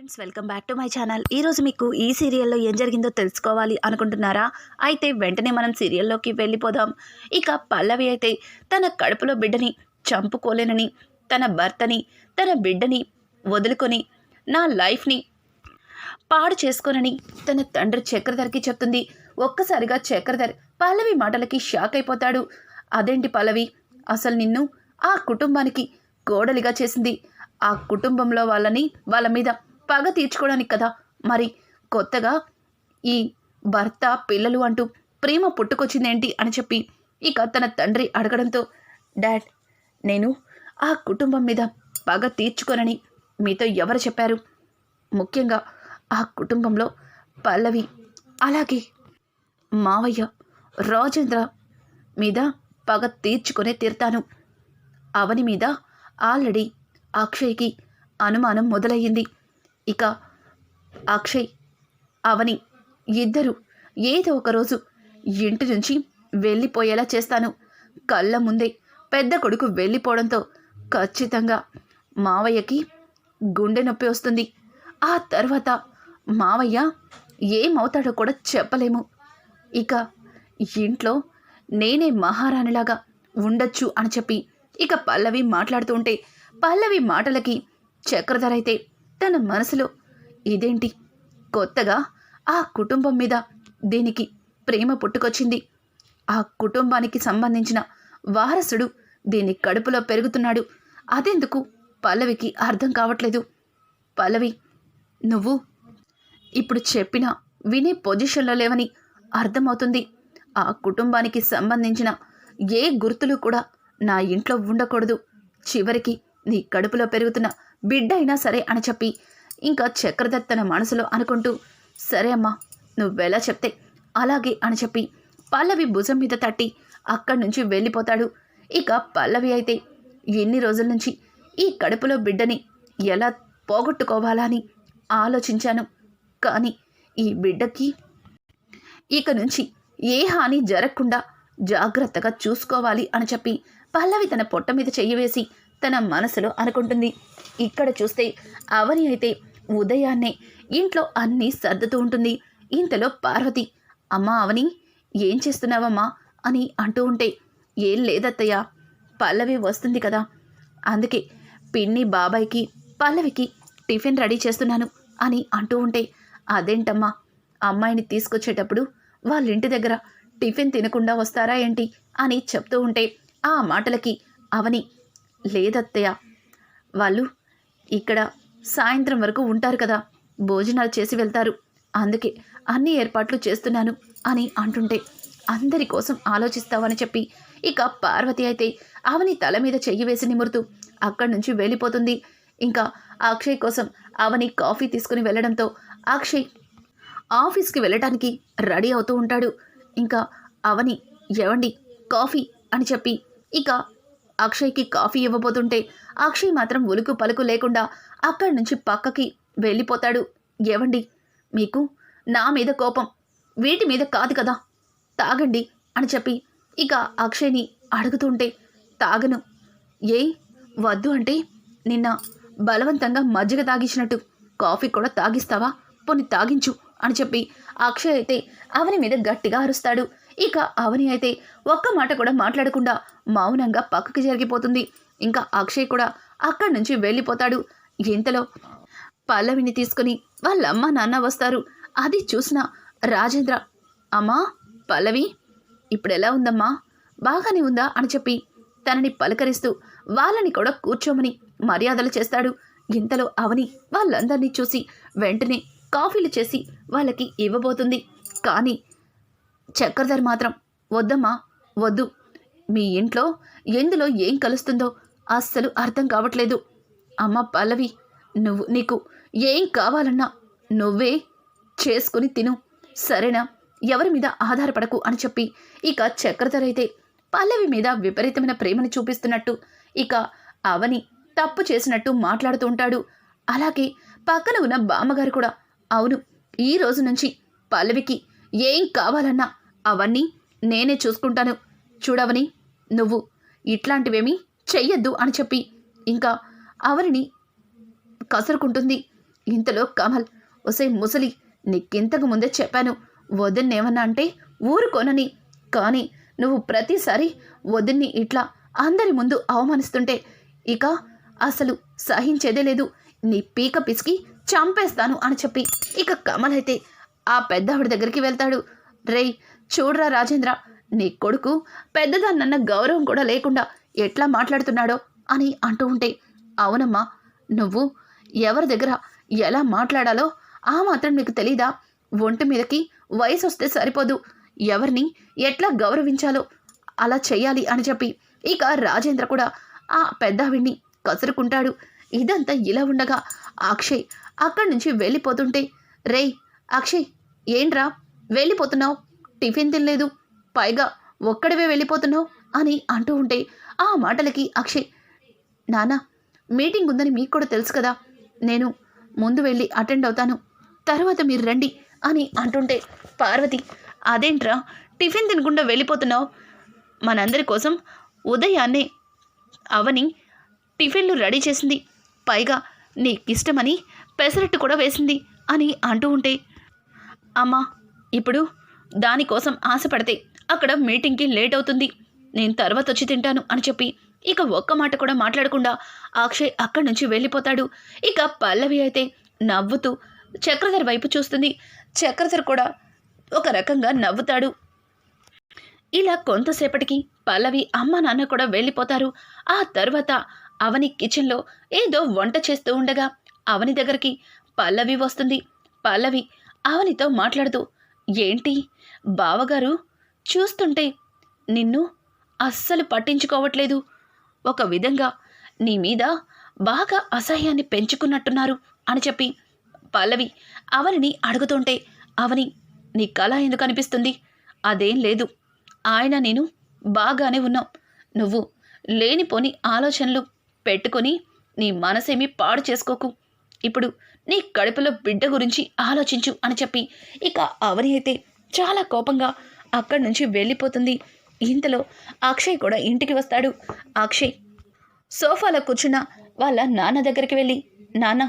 Friends, welcome back to my channel. ఈరోజు మీకు ఈ సీరియల్లో ఏం జరిగిందో తెలుసుకోవాలి అనుకుంటున్నారా? అయితే వెంటనే మనం సీరియల్లోకి వెళ్ళిపోదాం. ఇక పల్లవి అయితే తన కడుపులో బిడ్డని చంపుకోలేనని, తన భర్తని, తన బిడ్డని వదులుకొని నా లైఫ్ని పాడు చేసుకోనని తన తండ్రి చక్రధర్కి చెప్తుంది. ఒక్కసారిగా చక్రధర్ పల్లవి మాటలకి షాక్ అయిపోతాడు. అదేంటి పల్లవి, అసలు నిన్ను ఆ కుటుంబానికి కోడలిగా చేసింది ఆ కుటుంబంలో వాళ్ళ మీద పగ తీర్చుకోవడానికి కదా, మరి కొత్తగా ఈ భర్త పిల్లలు అంటూ ప్రేమ పుట్టుకొచ్చిందేంటి అని చెప్పి ఇక తన తండ్రి అడగడంతో, డాడ్, నేను ఆ కుటుంబం మీద పగ తీర్చుకోనని మీతో ఎవరు చెప్పారు? ముఖ్యంగా ఆ కుటుంబంలో పల్లవి, అలాగే మావయ్య రాజేంద్ర మీద పగ తీర్చుకొనే తీర్తాను. అవని మీద ఆల్రెడీ అక్షయ్కి అనుమానం మొదలయ్యింది. ఇక అక్షయ్, అవని ఇద్దరు ఏదో ఒకరోజు ఇంటి నుంచి వెళ్ళిపోయేలా చేస్తాను. కళ్ళ ముందే పెద్ద కొడుకు వెళ్ళిపోవడంతో ఖచ్చితంగా మావయ్యకి గుండె నొప్పి వస్తుంది. ఆ తర్వాత మావయ్య ఏమవుతాడో కూడా చెప్పలేము. ఇక ఇంట్లో నేనే మహారాణిలాగా ఉండొచ్చు అని చెప్పి ఇక పల్లవి మాట్లాడుతూ ఉంటే, పల్లవి మాటలకి చక్రధర్ అయితే తన మనసులో, ఇదేంటి కొత్తగా ఆ కుటుంబం మీద దీనికి ప్రేమ పుట్టుకొచ్చింది, ఆ కుటుంబానికి సంబంధించిన వారసుడు దీని కడుపులో పెరుగుతున్నాడు, అదెందుకు పల్లవికి అర్థం కావట్లేదు. పల్లవి, నువ్వు ఇప్పుడు చెప్పినా వినే పొజిషన్లో లేవని అర్థమవుతుంది. ఆ కుటుంబానికి సంబంధించిన ఏ గుర్తులు కూడా నా ఇంట్లో ఉండకూడదు. చివరికి నీ కడుపులో పెరుగుతున్న బిడ్డ అయినా సరే అని చెప్పి ఇంకా చక్రధర్ తన మనసులో అనుకుంటూ, సరే అమ్మా, నువ్వెలా చెప్తే అలాగే అని చెప్పి పల్లవి భుజం మీద తట్టి అక్కడి నుంచి వెళ్ళిపోతాడు. ఇక పల్లవి అయితే, ఎన్ని రోజుల నుంచి ఈ కడుపులో బిడ్డని ఎలా పోగొట్టుకోవాలా అని ఆలోచించాను, కానీ ఈ బిడ్డకి ఇక నుంచి ఏ హాని జరగకుండా జాగ్రత్తగా చూసుకోవాలి అని చెప్పి పల్లవి తన పొట్ట మీద చెయ్యి వేసి తన మనసులో అనుకుంటుంది. ఇక్కడ చూస్తే అవని అయితే ఉదయాన్నే ఇంట్లో అన్నీ సర్దుతూ ఉంటుంది. ఇంతలో పార్వతి, అమ్మా అవని, ఏం చేస్తున్నావమ్మా అని అంటూ ఉంటే, ఏం లేదత్తయ్య, పల్లవి వస్తుంది కదా, అందుకే పిన్ని బాబాయ్కి పల్లవికి టిఫిన్ రెడీ చేస్తున్నాను అని అంటూ ఉంటే, అదేంటమ్మా, అమ్మాయిని తీసుకొచ్చేటప్పుడు వాళ్ళ ఇంటి దగ్గర టిఫిన్ తినకుండా వస్తారా ఏంటి అని చెప్తూ ఉంటే, ఆ మాటలకి అవని, లేదత్తయ్య, వాళ్ళు ఇక్కడ సాయంత్రం వరకు ఉంటారు కదా, భోజనాలు చేసి వెళ్తారు, అందుకే అన్ని ఏర్పాట్లు చేస్తున్నాను అని అంటుంటే, అందరి కోసం ఆలోచిస్తావని చెప్పి ఇక పార్వతి అయితే అవని తల మీద చెయ్యి వేసి నిమురుతూ అక్కడి నుంచి వెళ్ళిపోతుంది. ఇంకా అక్షయ్ కోసం అవని కాఫీ తీసుకుని వెళ్ళడంతో అక్షయ్ ఆఫీస్కి వెళ్ళటానికి రెడీ అవుతూ ఉంటాడు. ఇంకా అవని, ఎవండి కాఫీ అని చెప్పి ఇక అక్షయ్కి కాఫీ ఇవ్వబోతుంటే, అక్షయ్ మాత్రం ఉలుకు పలుకు లేకుండా అక్కడి నుంచి పక్కకి వెళ్ళిపోతాడు. ఏవండి, మీకు నా మీద కోపం, వీటి మీద కాదు కదా, తాగండి అని చెప్పి ఇక అక్షయ్ని అడుగుతుంటే, తాగను. ఏ వద్దు అంటే నిన్న బలవంతంగా మజ్జిగ తాగించినట్టు కాఫీ కూడా తాగిస్తావా, పోని తాగించు అని చెప్పి అక్షయ్ అయితే అవని మీద గట్టిగా అరుస్తాడు. ఇక అవని అయితే ఒక్క మాట కూడా మాట్లాడకుండా మౌనంగా పక్కకి జరిగిపోతుంది. ఇంకా అక్షయ్ కూడా అక్కడి నుంచి వెళ్ళిపోతాడు. ఇంతలో పల్లవిని తీసుకుని వాళ్ళ అమ్మ నాన్న వస్తారు. అది చూసిన రాజేంద్ర, అమ్మా పల్లవి, ఇప్పుడు ఎలా ఉందమ్మా, బాగానే ఉందా అని చెప్పి తనని పలకరిస్తూ వాళ్ళని కూడా కూర్చోమని మర్యాదలు చేస్తాడు. ఇంతలో అవని వాళ్ళందరినీ చూసి వెంటనే కాఫీలు చేసి వాళ్ళకి ఇవ్వబోతుంది. కానీ చక్రధర్ మాత్రం, వద్దమ్మా వద్దు, మీ ఇంట్లో ఎందులో ఏం కలుస్తుందో అస్సలు అర్థం కావట్లేదు. అమ్మ పల్లవి, నీకు ఏం కావాలన్నా నువ్వే చేసుకుని తిను, సరేనా, ఎవరి మీద ఆధారపడకు అని చెప్పి ఇక చక్రధర్ అయితే పల్లవి మీద విపరీతమైన ప్రేమను చూపిస్తున్నట్టు ఇక అవని తప్పు చేసినట్టు మాట్లాడుతూ ఉంటాడు. అలాగే పక్కన ఉన్న బామ్మగారు కూడా, అవును, ఈ రోజు నుంచి పల్లవికి ఏం కావాలన్నా అవన్నీ నేనే చూసుకుంటాను, చూడవని నువ్వు ఇట్లాంటివేమీ చెయ్యొద్దు అని చెప్పి ఇంకా అవనిని కసురుకుంటుంది. ఇంతలో కమల్, ఒసే ముసలి, నీకింతకు ముందే చెప్పాను వదిన్నేమన్నా అంటే ఊరుకోనని. కానీ నువ్వు ప్రతిసారి వదిన్ని ఇట్లా అందరి ముందు అవమానిస్తుంటే ఇక అసలు సహించేదే లేదు. నీ పీక పిసికి చంపేస్తాను అని చెప్పి ఇక కమల్ అయితే ఆ పెద్దావిడ దగ్గరికి వెళ్తాడు. రేయ్ చూడరా రాజేంద్ర, నీ కొడుకు పెద్దదాన్నన్న గౌరవం కూడా లేకుండా ఎట్లా మాట్లాడుతున్నాడో అని అంటూ ఉంటే, అవునమ్మా, నువ్వు ఎవరి దగ్గర ఎలా మాట్లాడాలో ఆ మాత్రం నీకు తెలీదా? ఒంటి మీదకి వయసు వస్తే సరిపోదు, ఎవరిని ఎట్లా గౌరవించాలో అలా చెయ్యాలి అని చెప్పి ఇక రాజేంద్ర కూడా ఆ పెద్దావిడ్ని కసురుకుంటాడు. ఇదంతా ఇలా ఉండగా అక్షయ్ అక్కడి నుంచి వెళ్ళిపోతుంటే, రేయ్ అక్షయ్, ఏంట్రా వెళ్ళిపోతున్నావు? టిఫిన్ తినలేదు, పైగా ఒక్కడివే వెళ్ళిపోతున్నావు అని అంటూ ఉంటే ఆ మాటలకి అక్షయ్, నాన్న మీటింగ్ ఉందని మీకు కూడా తెలుసు కదా, నేను ముందు వెళ్ళి అటెండ్ అవుతాను, తర్వాత మీరు రండి అని అంటుంటే పార్వతి, అదేంట్రా టిఫిన్ తినకుండా వెళ్ళిపోతున్నావు? మనందరి కోసం ఉదయాన్నే అవని టిఫిన్లు రెడీ చేసింది, పైగా నీకిష్టమని పెసరట్టు కూడా వేసింది అని అంటూ ఉంటే, అమ్మా ఇప్పుడు దానికోసం ఆశపడితే అక్కడ మీటింగ్కి లేట్ అవుతుంది, నేను తర్వాత వచ్చి తింటాను అని చెప్పి ఇక ఒక్క మాట కూడా మాట్లాడకుండా అక్షయ్ అక్కడి నుంచి వెళ్ళిపోతాడు. ఇక పల్లవి అయితే నవ్వుతూ చక్రధర్ వైపు చూస్తుంది. చక్రధర్ కూడా ఒక రకంగా నవ్వుతాడు. ఇలా కొంతసేపటికి పల్లవి అమ్మ నాన్న కూడా వెళ్ళిపోతారు. ఆ తర్వాత అవని కిచెన్లో ఏదో వంట చేస్తూ ఉండగా అవని దగ్గరికి పల్లవి వస్తుంది. పల్లవి అవనితో మాట్లాడుతూ, ఏంటి బావగారు చూస్తుంటే నిన్ను అస్సలు పట్టించుకోవట్లేదు, ఒక విధంగా నీ మీద బాగా అసహ్యాన్ని పెంచుకున్నట్టున్నారు అని చెప్పి పల్లవి అవనిని అడుగుతుంటే, అవని నీ కళ ఎందుకు అనిపిస్తుంది? అదేం లేదు, ఆయన నేను బాగానే ఉన్నాం, నువ్వు లేనిపోని ఆలోచనలు పెట్టుకొని నీ మనసేమీ పాడు చేసుకోకు, ఇప్పుడు నీ కడుపులో బిడ్డ గురించి ఆలోచించు అని చెప్పి ఇక అవని అయితే చాలా కోపంగా అక్కడి నుంచి వెళ్ళిపోతుంది. ఇంతలో అక్షయ్ కూడా ఇంటికి వస్తాడు. అక్షయ్ సోఫాలో కూర్చున్న వాళ్ళ నాన్న దగ్గరికి వెళ్ళి, నాన్న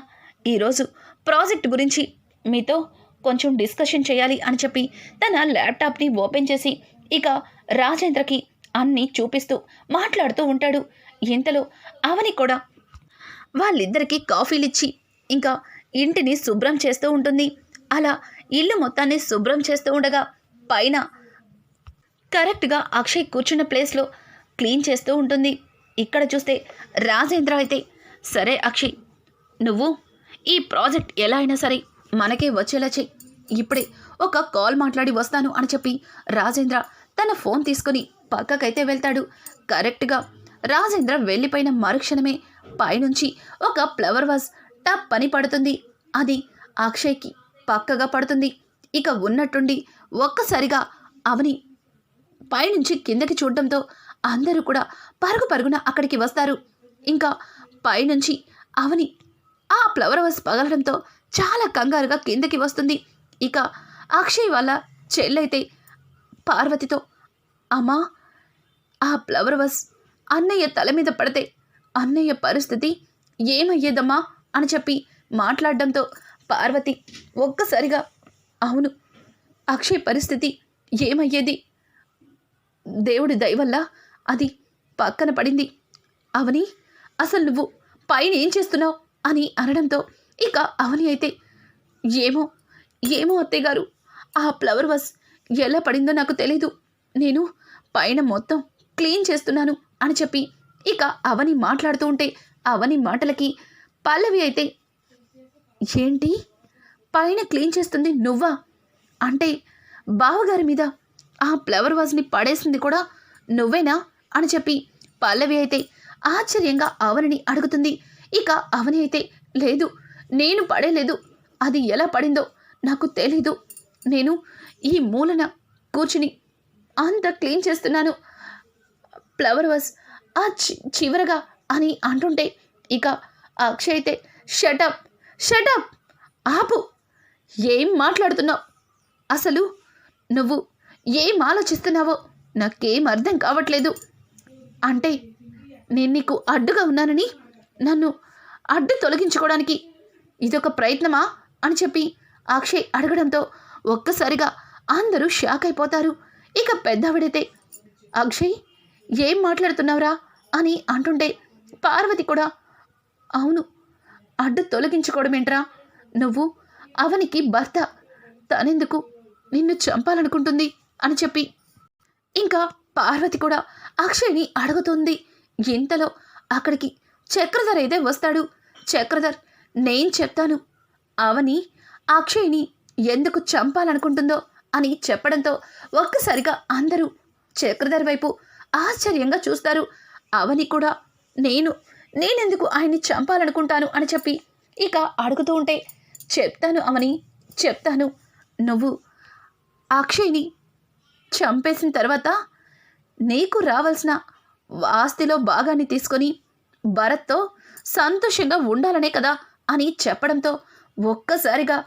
ఈరోజు ప్రాజెక్ట్ గురించి మీతో కొంచెం డిస్కషన్ చేయాలి అని చెప్పి తన ల్యాప్టాప్ని ఓపెన్ చేసి ఇక రాజేంద్రకి అన్నీ చూపిస్తూ మాట్లాడుతూ ఉంటాడు. ఇంతలో అవని కూడా వాళ్ళిద్దరికీ కాఫీలిచ్చి ఇంకా ఇంటిని శుభ్రం చేస్తూ ఉంటుంది. అలా ఇల్లు మొత్తాన్ని శుభ్రం చేస్తూ ఉండగా పైన కరెక్ట్గా అక్షయ్ కూర్చున్న ప్లేస్లో క్లీన్ చేస్తూ ఉంటుంది. ఇక్కడ చూస్తే రాజేంద్ర అయితే, సరే అక్షయ్, నువ్వు ఈ ప్రాజెక్ట్ ఎలా అయినా సరే మనకే వచ్చేలా చెయ్యి, ఇప్పుడే ఒక కాల్ మాట్లాడి వస్తాను అని చెప్పి రాజేంద్ర తన ఫోన్ తీసుకొని పక్కకైతే వెళ్తాడు. కరెక్ట్గా రాజేంద్ర వెళ్ళిపోయిన మరుక్షణమే పైనుంచి ఒక ఫ్లవర్ వాజ్ టప్ పని పడుతుంది. అది అక్షయ్కి పక్కగా పడుతుంది. ఇక ఉన్నట్టుండి ఒక్కసారిగా అవని పైనుంచి కిందకి చూడడంతో అందరూ కూడా పరుగు పరుగున అక్కడికి వస్తారు. ఇంకా పైనుంచి అవని ఆ ఫ్లవర్ వాజ్ పగలడంతో చాలా కంగారుగా కిందకి వస్తుంది. ఇక అక్షయ్ వాళ్ళ చెల్లైతే పార్వతితో, అమ్మా ఆ ఫ్లవర్ వాజ్ అన్నయ్య తల మీద పడితే అన్నయ్య పరిస్థితి ఏమయ్యేదమ్మా అని చెప్పి మాట్లాడడంతో పార్వతి ఒక్కసారిగా, అవును అక్షయ్ పరిస్థితి ఏమయ్యేది, దేవుడి దయవల్ల అది పక్కన పడింది, అవని అసలు నువ్వు పైన ఏం చేస్తున్నావు అని అనడంతో ఇక అవని అయితే, ఏమో ఏమో అత్తయ్య గారు, ఆ ఫ్లవర్ వాజ్ ఎలా పడిందో నాకు తెలీదు, నేను పైన మొత్తం క్లీన్ చేస్తున్నాను అని చెప్పి ఇక అవని మాట్లాడుతూ ఉంటే అవని మాటలకి పల్లవి అయితే, ఏంటి పైన క్లీన్ చేస్తుంది నువ్వా? అంటే బావగారి మీద ఆ ఫ్లవర్ వాజ్ని పడేసింది కూడా నువ్వేనా అని చెప్పి పల్లవి అయితే ఆశ్చర్యంగా అవనిని అడుగుతుంది. ఇక అవని అయితే, లేదు నేను పడేలేదు, అది ఎలా పడిందో నాకు తెలీదు, నేను ఈ మూలన కూర్చుని అంత క్లీన్ చేస్తున్నాను, ఫ్లవర్ వాజ్ ఆ చివరగా అని అంటుంటే ఇక అక్షయ్ అయితే, షటప్ షటప్, ఆపు, ఏం మాట్లాడుతున్నావు, అసలు నువ్వు ఏం ఆలోచిస్తున్నావో నాకేం అర్థం కావట్లేదు, అంటే నేను నీకు అడ్డుగా ఉన్నానని నన్ను అడ్డు తొలగించుకోవడానికి ఇదొక ప్రయత్నమా అని చెప్పి అక్షయ్ అడగడంతో ఒక్కసారిగా అందరూ షాక్ అయిపోతారు. ఇక పెద్దవిడైతే అక్షయ్ ఏం మాట్లాడుతున్నావురా అని అంటుంటే పార్వతి కూడా అవును, అడ్డు తొలగించుకోవడం ఏంట్రా, నువ్వు అవనికి భర్త, తనెందుకు నిన్ను చంపాలనుకుంటుంది అని చెప్పి ఇంకా పార్వతి కూడా అక్షయ్ని అడుగుతుంది. ఇంతలో అక్కడికి చక్రధర్ అయితే వస్తాడు. చక్రధర్ నేను చెప్తాను అవని అక్షయ్ని ఎందుకు చంపాలనుకుంటుందో అని చెప్పడంతో ఒక్కసారిగా అందరూ చక్రధర్ వైపు ఆశ్చర్యంగా చూస్తారు. అవని కూడా నేనెందుకు ఆయన్ని చంపాలనుకుంటాను అని చెప్పి ఇక అడుగుతూ ఉంటే చెప్తాను అవని, చెప్తాను. నువ్వు అక్షయ్ని చంపేసిన తర్వాత నీకు రావాల్సిన ఆస్తిలో భాగాన్ని తీసుకొని భరత్తో సంతోషంగా ఉండాలనే కదా అని చెప్పడంతో ఒక్కసారిగా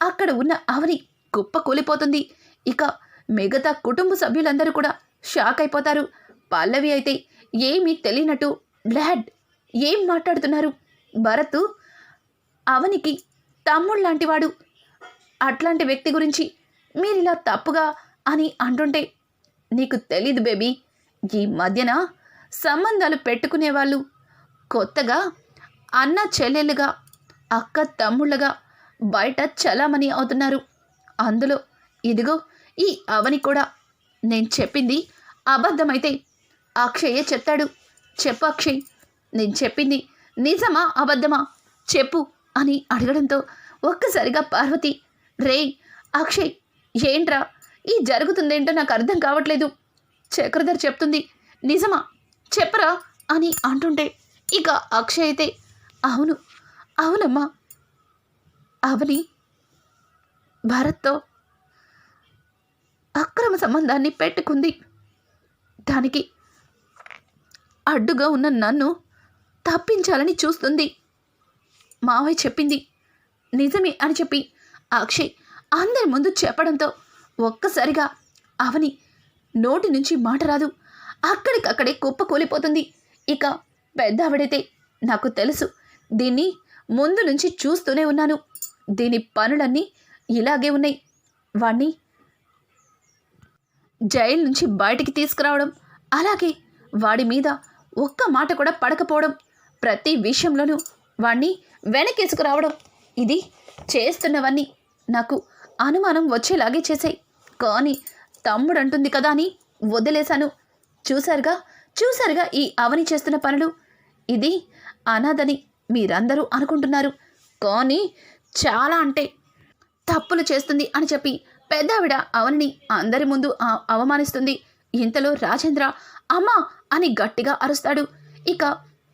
అక్కడ ఉన్న అవని కుప్ప కూలిపోతుంది. ఇక మిగతా కుటుంబ సభ్యులందరూ కూడా షాక్ అయిపోతారు. పల్లవి అయితే ఏమీ తెలియనట్టు డాడ్ ఏం మాట్లాడుతున్నారు, భరత్ అవనికి తమ్ముడు లాంటివాడు, అట్లాంటి వ్యక్తి గురించి మీరిలా తప్పుగా అని అంటుంటే నీకు తెలీదు బేబీ, ఈ మధ్యన సంబంధాలు పెట్టుకునేవాళ్ళు కొత్తగా అన్న చెల్లెళ్ళుగా అక్క తమ్ముళ్ళగా బయట చలామణి అవుతున్నారు. అందులో ఇదిగో ఈ అవని కూడా. నేను చెప్పింది అబద్ధమైతే అక్షయే చెప్తాడు. చెప్పు అక్షయ్, నేను చెప్పింది నిజమా అబద్ధమా చెప్పు అని అడగడంతో ఒక్కసారిగా పార్వతి రేయ్ అక్షయ్ ఏంట్రా ఈ జరుగుతుందేంటో నాకు అర్థం కావట్లేదు, చక్రధర్ చెప్తుంది నిజమా చెప్పరా అని అంటుంటే ఇక అక్షయ్ అయితే అవునమ్మా, అవని భరత్తో అక్రమ సంబంధాన్ని పెట్టుకుంది. దానికి అడ్డుగా ఉన్న నన్ను తప్పించాలని చూస్తుంది. మావయ్య చెప్పింది నిజమే అని చెప్పి అక్షయ్ అందరి ముందు చెప్పడంతో ఒక్కసారిగా అవని నోటి నుంచి మాట రాదు. అక్కడికక్కడే కుప్ప కూలిపోతుంది. ఇక పెద్దావిడైతే నాకు తెలుసు, దీన్ని ముందు నుంచి చూస్తూనే ఉన్నాను, దీని పనులన్నీ ఇలాగే ఉన్నాయి. వాణ్ణి జైలు నుంచి బయటికి తీసుకురావడం, అలాగే వాడి మీద ఒక్క మాట కూడా పడకపోవడం, ప్రతి విషయంలోనూ వాణ్ణి వెనకేసుకురావడం, ఇది చేస్తున్నవన్నీ నాకు అనుమానం వచ్చేలాగే చేశాయి. కానీ తమ్ముడు అంటుంది కదా అని వదిలేశాను. చూసారుగా ఈ అవని చేస్తున్న పనులు. ఇది అనాథని మీరందరూ అనుకుంటున్నారు, కానీ చాలా అంటే తప్పులు చేస్తుంది అని చెప్పి పెద్దావిడ అవనిని అందరి ముందు అవమానిస్తుంది. ఇంతలో రాజేంద్ర అమ్మా అని గట్టిగా అరుస్తాడు. ఇక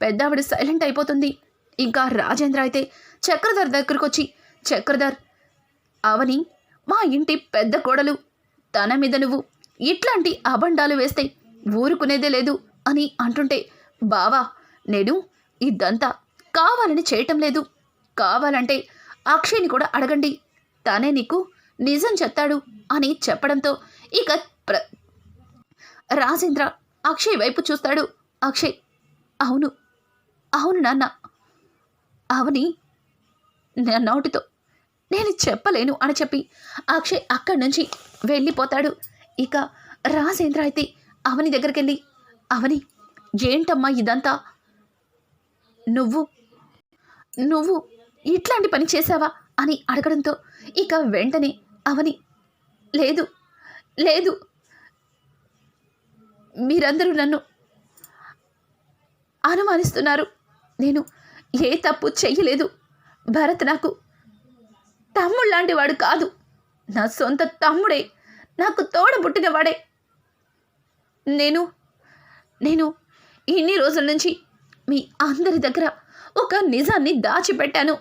పెద్దావిడ సైలెంట్ అయిపోతుంది. ఇంకా రాజేంద్ర అయితే చక్రధర్ దగ్గరకు వచ్చి చక్రధర్, అవని మా ఇంటి పెద్ద కోడలు, తన మీద నువ్వు ఇట్లాంటి అబండాలు వేస్తే ఊరుకునేదే లేదు అని అంటుంటే బావా నేను ఇదంతా కావాలని చేయటం లేదు, కావాలంటే అక్షయ్ని కూడా అడగండి, తనే నీకు నిజం చెప్తాడు అని చెప్పడంతో ఇక రాజేంద్ర అక్షయ్ వైపు చూస్తాడు. అక్షయ్ అవును నాన్న, అవని నా నోటితో నేను చెప్పలేను అని చెప్పి అక్షయ్ అక్కడి నుంచి వెళ్ళిపోతాడు. ఇక రాజేంద్ర అయితే అవని దగ్గరికి వెళ్ళి అవని ఏంటమ్మా ఇదంతా, నువ్వు ఇట్లాంటి పని చేశావా అని అడగడంతో ఇక వెంటనే అవని లేదు మీరందరూ నన్ను అనుమానిస్తున్నారు, నేను ఏ తప్పు చెయ్యలేదు, భరత్ నాకు తమ్ముడు లాంటి వాడు కాదు, నా సొంత తమ్ముడే, నాకు తోడ పుట్టినవాడే. నేను ఇన్ని రోజుల నుంచి మీ అందరి దగ్గర ఒక నిజాన్ని దాచిపెట్టాను.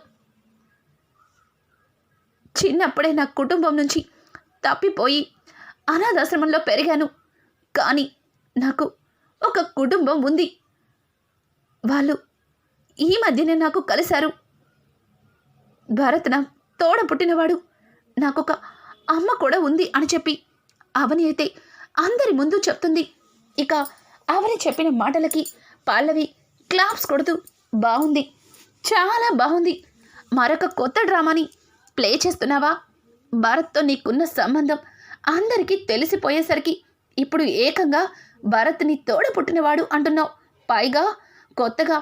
చిన్నప్పుడే నా కుటుంబం నుంచి తప్పిపోయి అనాథాశ్రమంలో పెరిగాను. కానీ నాకు ఒక కుటుంబం ఉంది, వాళ్ళు ఈ మధ్యనే నాకు కలిశారు. భరత్ నా తోడ పుట్టినవాడు, నాకొక అమ్మ కూడా ఉంది అని చెప్పి అవని అయితే అందరి ముందు చెప్తుంది. ఇక అవని చెప్పిన మాటలకి పల్లవి క్లాప్స్ కొడుతూ బాగుంది, చాలా బాగుంది, మరొక కొత్త డ్రామాని ప్లే చేస్తున్నావా? భరత్తో నీకున్న సంబంధం అందరికీ తెలిసిపోయేసరికి ఇప్పుడు ఏకంగా భరత్ని తోడ పుట్టినవాడు అంటున్నావు. పైగా కొత్తగా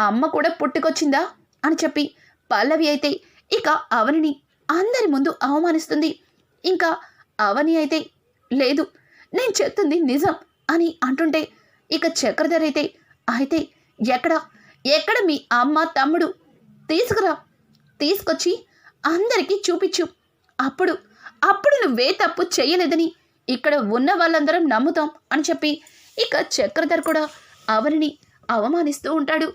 అమ్మ కూడా పుట్టుకొచ్చిందా అని చెప్పి పల్లవి అయితే ఇక అవనిని అందరి ముందు అవమానిస్తుంది. ఇంకా అవని అయితే లేదు, నేను చెప్తుంది నిజం అని అంటుంటే ఇక చక్రధర్ అయితే ఎక్కడ ఎక్కడ మీ అమ్మ తమ్ముడు? తీసుకురా, తీసుకొచ్చి అందరికీ చూపించు. అప్పుడు అప్పుడు నువ్వే తప్పు చెయ్యలేదని ఇక్కడ ఉన్న వాళ్ళందరం నమ్ముతాం అని చెప్పి ఇక చక్రధర్ కూడా అవనిని అవమానిస్తూ ఉంటాడు.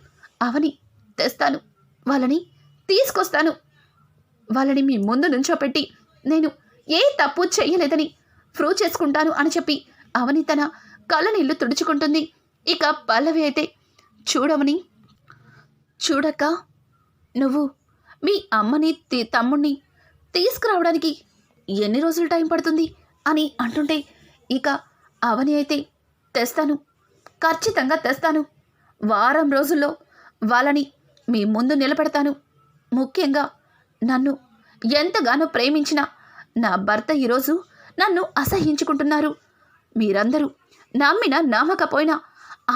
అవని, తెస్తాను, వాళ్ళని తీసుకొస్తాను, వాళ్ళని మీ ముందు నుంచోపెట్టి నేను ఏ తప్పు చెయ్యలేదని ప్రూవ్ చేసుకుంటాను అని చెప్పి అవని తన కళ్ళ నీళ్లు తుడుచుకుంటుంది. ఇక పల్లవి అయితే చూడవని, చూడక్క, నువ్వు మీ అమ్మని తమ్ముణ్ణి తీసుకురావడానికి ఎన్ని రోజులు టైం పడుతుంది అని అంటుంటే ఇక అవని అయితే తెస్తాను, ఖచ్చితంగా తెస్తాను, వారం రోజుల్లో వాళ్ళని మీ ముందు నిలబెడతాను. ముఖ్యంగా నన్ను ఎంతగానో ప్రేమించిన నా భర్త ఈరోజు నన్ను అసహించుకుంటున్నారు. మీరందరూ నమ్మినా నమ్మకపోయినా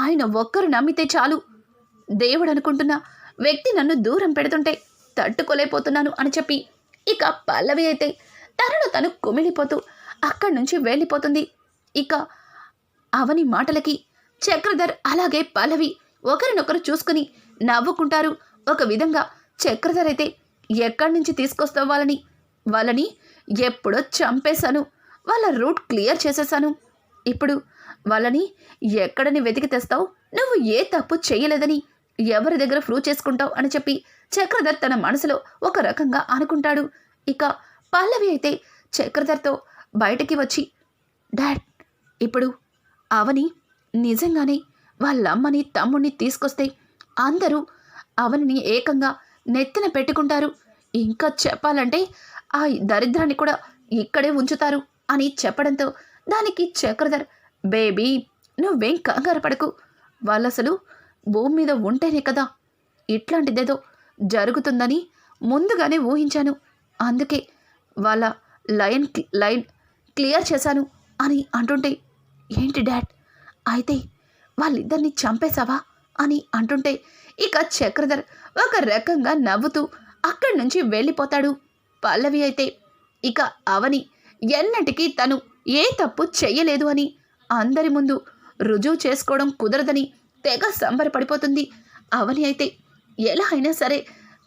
ఆయన ఒక్కరు నమ్మితే చాలు. దేవుడు అనుకుంటున్న వ్యక్తి నన్ను దూరం పెడుతుంటే తట్టుకోలేకపోతున్నాను అని చెప్పి ఇక పల్లవి అయితే తనను తను కుమిలిపోతూ అక్కడి నుంచి వెళ్ళిపోతుంది. ఇక అవని మాటలకి చక్రధర్ అలాగే పల్లవి ఒకరినొకరు చూసుకుని నవ్వుకుంటారు. ఒక విధంగా చక్రధర్ అయితే ఎక్కడి నుంచి తీసుకొస్తావు వాళ్ళని ఎప్పుడో చంపేశాను, వాళ్ళ రూట్ క్లియర్ చేసేసాను. ఇప్పుడు వాళ్ళని ఎక్కడని వెతికి తెస్తావు? నువ్వు ఏ తప్పు చేయలేదని ఎవరి దగ్గర ప్రూవ్ చేసుకుంటావు అని చెప్పి చక్రధర్ తన మనసులో ఒక రకంగా అనుకుంటాడు. ఇక పల్లవి అయితే చక్రధర్తో బయటికి వచ్చి, డాడ్, ఇప్పుడు అవని నిజంగానే వాళ్ళమ్మని తమ్ముడిని తీసుకొస్తే అందరూ అవనిని ఏకంగా నెత్తిన పెట్టుకుంటారు. ఇంకా చెప్పాలంటే ఆ దరిద్రాన్ని కూడా ఇక్కడే ఉంచుతారు అని చెప్పడంతో దానికి చక్రధర్, బేబీ, నువ్వేం కంగారు పడకు, వాళ్ళసలు భూమి మీద ఉంటేనే కదా ఇట్లాంటిదేదో జరుగుతుందని ముందుగానే ఊహించాను, అందుకే వాళ్ళ లైన్ క్లియర్ చేశాను అని అంటుంటే, ఏంటి డాడ్, అయితే వాళ్ళిద్దరిని చంపేశావా అని అంటుంటే ఇక చక్రధర్ ఒక రకంగా నవ్వుతూ అక్కడి నుంచి వెళ్ళిపోతాడు. పల్లవి అయితే ఇక అవని ఎన్నటికీ తను ఏ తప్పు చెయ్యలేదు అని అందరి ముందు రుజువు చేసుకోవడం కుదరదని తెగ సంబరపడిపోతుంది. అవని అయితే ఎలా అయినా సరే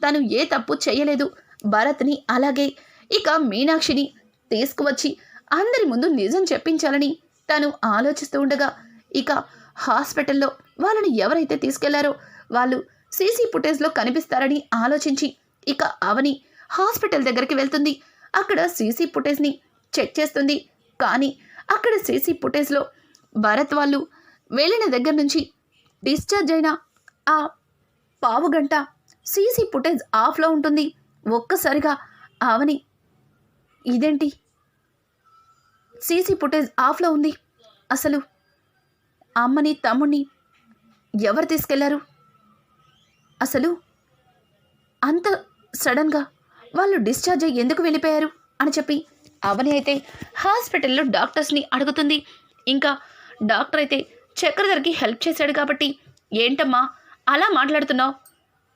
తను ఏ తప్పు చెయ్యలేదు, భరత్ని అలాగే ఇక మీనాక్షిని తీసుకువచ్చి అందరి ముందు నిజం చెప్పించాలని తను ఆలోచిస్తూ ఉండగా ఇక హాస్పిటల్లో వాళ్ళని ఎవరైతే తీసుకెళ్లారో వాళ్ళు సీసీ ఫుటేజ్లో కనిపిస్తారని ఆలోచించి ఇక అవని హాస్పిటల్ దగ్గరికి వెళ్తుంది. అక్కడ సీసీ ఫుటేజ్ని చెక్ చేస్తుంది. కానీ అక్కడ సీసీ ఫుటేజ్లో భరత్ వాళ్ళు వెళ్ళిన దగ్గర నుంచి డిశ్చార్జ్ అయిన ఆ పావుగంట సీసీ ఫుటేజ్ ఆఫ్లో ఉంటుంది. ఒక్కసారిగా అవని, ఇదేంటి సీసీ ఫుటేజ్ ఆఫ్లో ఉంది, అసలు అమ్మని తమ్ముడిని ఎవరు తీసుకెళ్లారు, అసలు అంత సడన్గా వాళ్ళు డిశ్చార్జ్ అయ్యి ఎందుకు వెళ్ళిపోయారు అని చెప్పి అవని అయితే హాస్పిటల్లో డాక్టర్స్ని అడుగుతుంది. ఇంకా డాక్టర్ అయితే చక్రధర్కి హెల్ప్ చేశాడు కాబట్టి, ఏంటమ్మా అలా మాట్లాడుతున్నావు,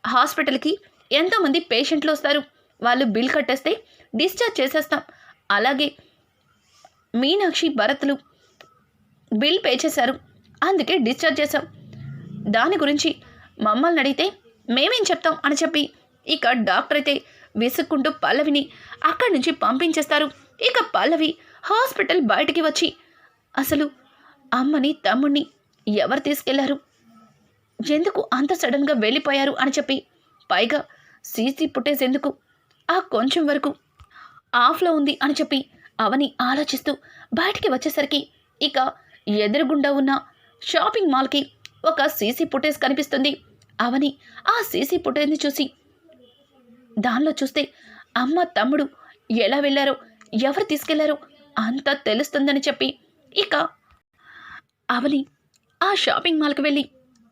హాస్పిటల్కి ఎంతోమంది పేషెంట్లు వస్తారు, వాళ్ళు బిల్ కట్టేస్తే డిశ్చార్జ్ చేసేస్తాం, అలాగే మీనాక్షి భరత్లు బిల్ పే చేశారు, అందుకే డిశ్చార్జ్ చేశాం, దాని గురించి మమ్మల్ని అడిగితే మేమేం చెప్తాం అని చెప్పి ఇక డాక్టర్ అయితే విసుక్కుంటూ పల్లవిని అక్కడి నుంచి పంపించేస్తారు. ఇక పల్లవి హాస్పిటల్ బయటికి వచ్చి, అసలు అమ్మని తమ్ముడిని ఎవరు తీసుకెళ్లారు, ఎందుకు అంత సడన్గా వెళ్ళిపోయారు అని చెప్పి, పైగా సీసీ ఫుటేజ్ ఎందుకు ఆ కొంచెం వరకు ఆఫ్లో ఉంది అని చెప్పి అవని ఆలోచిస్తూ బయటికి వచ్చేసరికి ఇక ఎదురుగుండా ఉన్న షాపింగ్ మాల్కి ఒక సీసీ ఫుటేజ్ కనిపిస్తుంది. అవని ఆ సీసీ ఫుటేజ్ని చూసి, దానిలో చూస్తే అమ్మ తమ్ముడు ఎలా వెళ్ళారో ఎవరు తీసుకెళ్లారో అంతా తెలుస్తుందని చెప్పి ఇక అవని ఆ షాపింగ్ మాల్కి వెళ్ళి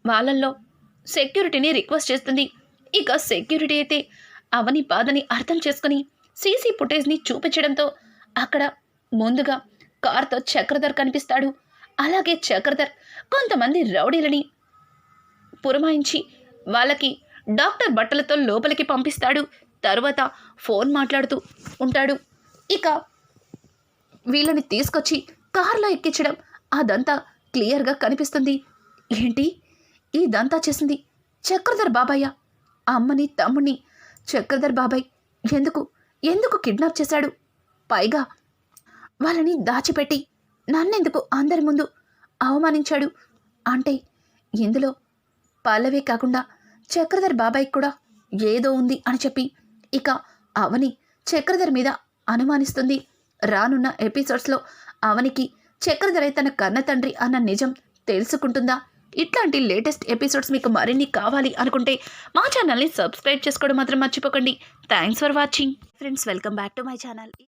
వాళ్ళల్లో సెక్యూరిటీని రిక్వెస్ట్ చేస్తుంది. ఇక సెక్యూరిటీ అయితే అవని బాధని అర్థం చేసుకుని సీసీ ఫుటేజ్ని చూపించడంతో అక్కడ ముందుగా కార్తో చక్రధర్ కనిపిస్తాడు. అలాగే చక్రధర్ కొంతమంది రౌడీలని పురమాయించి వాళ్ళకి డాక్టర్ బట్టలతో లోపలికి పంపిస్తాడు. తరువాత ఫోన్ మాట్లాడుతూ ఉంటాడు. ఇక వీళ్ళని తీసుకొచ్చి కారులో ఎక్కించడం అదంతా క్లియర్గా కనిపిస్తుంది. ఏంటి ఇదంతా చేసింది చక్రధర్ బాబాయ్య? అమ్మని తమ్ముని చక్రధర్ బాబాయ్ ఎందుకు కిడ్నాప్ చేశాడు? పైగా వాళ్ళని దాచిపెట్టి నన్నెందుకు అందరి ముందు అవమానించాడు? అంటే ఇందులో పల్లవే కాకుండా చక్రధర్ బాబాయ్ కూడా ఏదో ఉంది అని చెప్పి ఇక అవని చక్రధర్ మీద అనుమానిస్తుంది. రానున్న ఎపిసోడ్స్లో అవనికి చక్రధర్ తన కన్న తండ్రి అన్న నిజం తెలుసుకుంటుందా? ఇట్లాంటి లేటెస్ట్ ఎపిసోడ్స్ మీకు మరిన్ని కావాలి అనుకుంటే మా ఛానల్ని సబ్స్క్రైబ్ చేసుకోవడం మాత్రం మర్చిపోకండి. Thanks for watching friends. Welcome back to my channel.